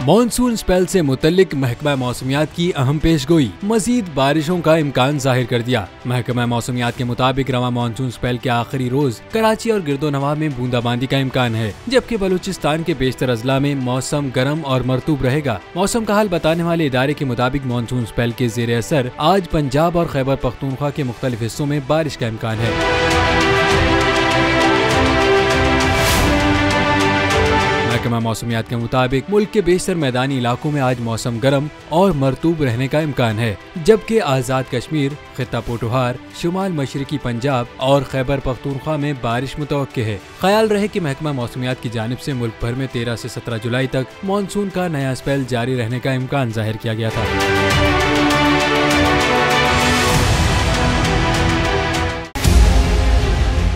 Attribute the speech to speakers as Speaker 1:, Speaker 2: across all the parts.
Speaker 1: Monsoon spell से मुतल्लिक महकमा मौसमियात की अहम पेशगोई मजीद बारिशों का इम्कान जाहिर कर दिया। महकमा मौसमियात के मुताबिक रवा मॉनसून स्पेल के आखिरी रोज कराची और गिरदोनवा में बूंदाबांदी का इम्कान है, जबकि बलूचिस्तान के बेशतर अजला में मौसम गर्म और मरतूब रहेगा। मौसम का हाल बताने वाले इदारे के मुताबिक मॉनसून स्पेल के जेर असर आज पंजाब और खैबर पख्तूनख्वा के मुख्तलिफ हिस्सों में बारिश का इम्कान है। महकमा मौसमियात के मुताबिक मुल्क के बेशतर मैदानी इलाकों में आज मौसम गर्म और मरतूब रहने का इम्कान है, जबकि आज़ाद कश्मीर, खित्ता पोटोहार, शुमाल मशरकी पंजाब और खैबर पख्तूनख्वा में बारिश मुतवक्के है। ख्याल रहे कि महकमा मौसमियात की जानिब से मुल्क भर में 13 से 17 जुलाई तक मानसून का नया स्पेल जारी रहने का इम्कान जाहिर किया गया था।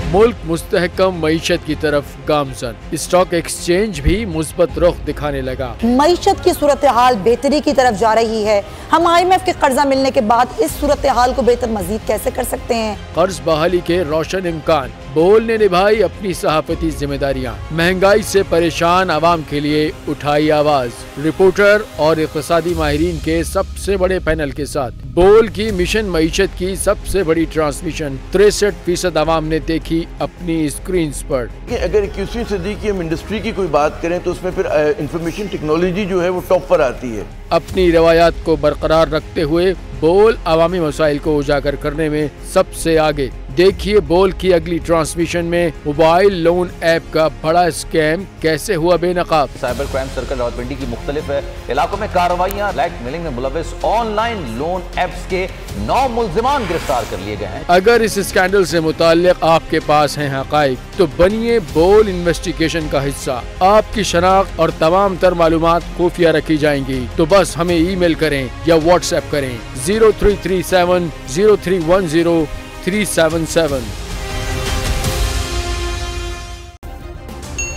Speaker 2: मुल्क मुस्तहकम मईशत की तरफ गामजन, स्टॉक एक्सचेंज भी मुस्बत रुख दिखाने लगा।
Speaker 3: मईशत की सूरत हाल बेहतरी की तरफ जा रही है। हम IMF के कर्जा मिलने के बाद इस सूरत हाल को बेहतर मजीद कैसे कर सकते हैं?
Speaker 2: कर्ज बहाली के रोशन इम्कान, बोल ने निभाई अपनी सहाफती जिम्मेदारियां, महंगाई से परेशान आवाम के लिए उठाई आवाज। रिपोर्टर और इक़्तिसादी माहिरीन के सबसे बड़े पैनल के साथ बोल की मिशन मईशत की सबसे बड़ी ट्रांसमिशन 63% आवाम ने देखी अपनी स्क्रीन पर।
Speaker 4: अगर 21वीं सदी की हम इंडस्ट्री की कोई बात करें तो उसमें फिर इंफॉर्मेशन टेक्नोलॉजी जो है वो टॉप पर आती है।
Speaker 2: अपनी रवायात को बरकरार रखते हुए बोल अवामी मसाइल को उजागर करने में सबसे आगे। देखिए बोल की अगली ट्रांसमिशन में मोबाइल लोन ऐप का बड़ा स्कैम कैसे हुआ बेनकाब।
Speaker 5: साइबर क्राइम सर्कल रावलपिंडी की मुख्तलिफ इलाकों में कार्रवाइयाँ, ब्लैकमेलिंग में मुलविस ऑनलाइन लोन ऐप्स के 9 मुल्जिमान गिरफ्तार कर लिए गए हैं।
Speaker 2: अगर इस स्कैंडल से मुताल्लिक आपके पास हैं हकाइक तो बनिए बोल इन्वेस्टिगेशन का हिस्सा। आपकी शनाख्त और तमाम तर मालूमात खुफिया रखी जाएंगी, तो बस हमें ईमेल करें या व्हाट्सएप करें 0337 0310 377।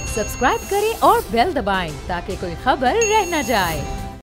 Speaker 6: सब्सक्राइब करें और बेल दबाएं ताकि कोई खबर रह न जाए।